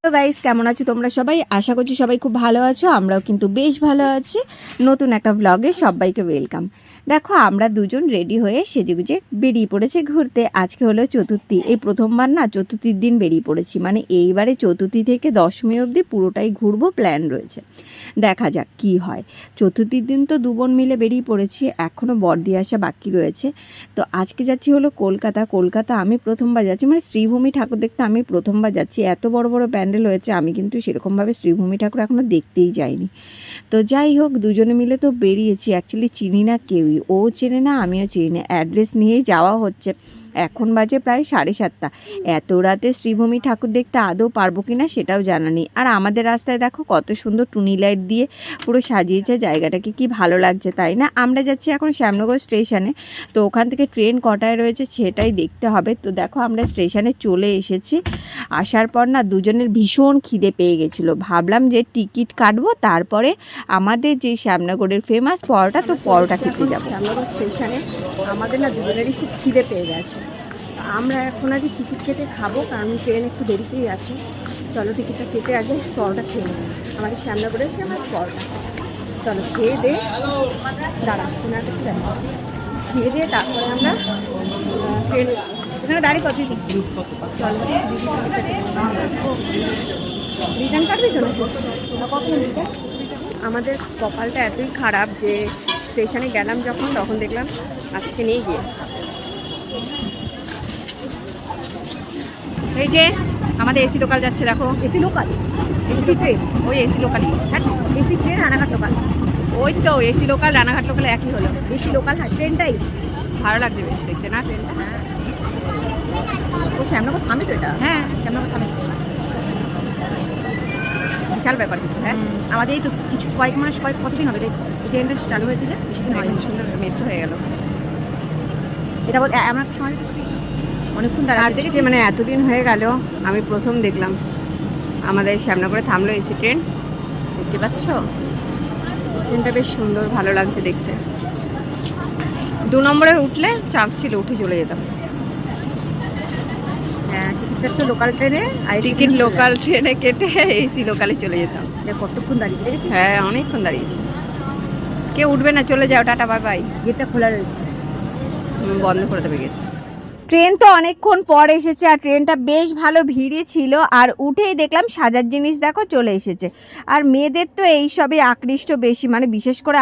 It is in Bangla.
তো গাইস, কেমন আছো তোমরা সবাই? আশা করছি সবাই খুব ভালো আছো। আমরাও কিন্তু বেশ ভালো আছি। নতুন একটা ব্লগে সবাইকে ওয়েলকাম। দেখো, আমরা দুজন রেডি হয়ে সেজেগুজে বেরিয়ে পড়েছি ঘুরতে। আজকে হলো চতুর্থী। এই প্রথমবার না চতুর্থীর দিন বেরিয়ে পড়েছি, মানে এইবারে চতুর্থী থেকে দশমী অবধি পুরোটাই ঘুরবো প্ল্যান রয়েছে। দেখা যাক কি হয়। চতুর্থীর দিন তো দু বোন মিলে বেরিয়ে পড়েছি, এখনও বর্দি আসা বাকি রয়েছে। তো আজকে যাচ্ছি হলো কলকাতা। আমি প্রথমবার যাচ্ছি, মানে শ্রীভূমি ঠাকুর দেখতে আমি প্রথমবার যাচ্ছি। এত বড় বড় প্যান্ডেল হয়েছে, আমি কিন্তু সেরকমভাবে শ্রীভূমি ঠাকুর এখনও দেখতেই যাইনি। তো যাই হোক, দুজনে মিলে তো বেরিয়েছি। অ্যাকচুয়ালি চিনি না কেউই, ও চেনে না আমিও চিনি না। অ্যাড্রেস নিয়েই যাওয়া হচ্ছে। এখন বাজে প্রায় 7:30। এত রাতে শ্রীভূমি ঠাকুর দেখতে আদৌ পারবো কি না সেটাও জানা নেই। আর আমাদের রাস্তায় দেখো কত সুন্দর টুনি লাইট দিয়ে পুরো সাজিয়েছে জায়গাটাকে, কি ভালো লাগছে তাই না? আমরা যাচ্ছি এখন শ্যামনগর স্টেশনে। তো ওখান থেকে ট্রেন কটায় রয়েছে সেটাই দেখতে হবে। তো দেখো, আমরা স্টেশনে চলে এসেছি। আসার পর না দুজনের ভীষণ খিদে পেয়ে গেছিলো। ভাবলাম যে টিকিট কাটবো, তারপরে আমাদের যে শ্যামনগরের ফেমাস পরোটা, তো পরোটা খেতে যাবো। শ্যামনগর স্টেশনে আমাদের না দুজনেরই খুব খিদে পেয়ে গেছে। আমরা এখন আগে টিকিট কেটে খাবো, কারণ ট্রেন একটু দেরিতেই আছে। চলো টিকিটটা কেটে আগে পরোটা খেয়ে নেবো, আমাদের শ্যামনগরের ফেমাস পরোটা। চলো খেয়ে দে, দাঁড়া ওনার কাছে দেখো, খেয়ে দিয়ে তারপরে আমরা ট্রেন এখানে দাঁড়িয়ে কত চলো রিটার্ন কাটবি তো কখন রিটার্ন? আমাদের কপালটা এতই খারাপ যে স্টেশনে গেলাম যখন, তখন দেখলাম আজকে নেই গিয়ে। এই যে আমাদের এসি লোকাল যাচ্ছে, দেখো। এসি লোকাল, এসি ট্রেন, ওই এসি লোকালই। হ্যাঁ, এসি ট্রেন রানাঘাট লোকাল। ওই তো এসি লোকাল রানাঘাট লোকাল একই হলো। এসি লোকাল, হ্যাঁ ট্রেনটাই ভালো লাগছে বেশ দেখতে না ট্রেনটা। হ্যাঁ, ও শ্যামনগর থামে তো এটা। হ্যাঁ, শ্যামনগর থামে, বিশাল ব্যাপার কিন্তু। হ্যাঁ, আমাদের এই তো কিছু কয়েক মাস কতদিন হবে ট্রেনটা চালু হয়েছে, যে বেশি দিন হয়, সুন্দর মেট্রো হয়ে গেল এটা। বল আমার সময় অনেকক্ষণ আজকে, মানে এতদিন হয়ে গেল আমি প্রথম দেখলাম আমাদের শ্যামনগরে থামলো এসি ট্রেন। দেখতে পাচ্ছ ট্রেনটা বেশ সুন্দর, ভালো লাগছে দেখতে। 2 নম্বরের উঠলে চান্স ছিল, উঠে চলে যেতাম। হ্যাঁ, টিকিট লোকাল ট্রেনে, আর টিকিট লোকাল ট্রেনে কেটে এসি লোকালে চলে যেতাম। কতক্ষণ দাঁড়িয়েছে দেখেছিস? হ্যাঁ, অনেকক্ষণ দাঁড়িয়েছে। কেউ উঠবে না, চলে যাও, টাটা বাই বাই। গেটটা খোলা রয়েছে, বন্ধ করে দেবে গেট। ট্রেন তো অনেকক্ষণ পর এসেছে, আর ট্রেনটা বেশ ভালো ভিড়ে ছিল। আর উঠেই দেখলাম সাজার জিনিস দেখো চলে এসেছে। আর মেয়েদের তো এইসবে আকৃষ্ট বেশি, মানে বিশেষ করে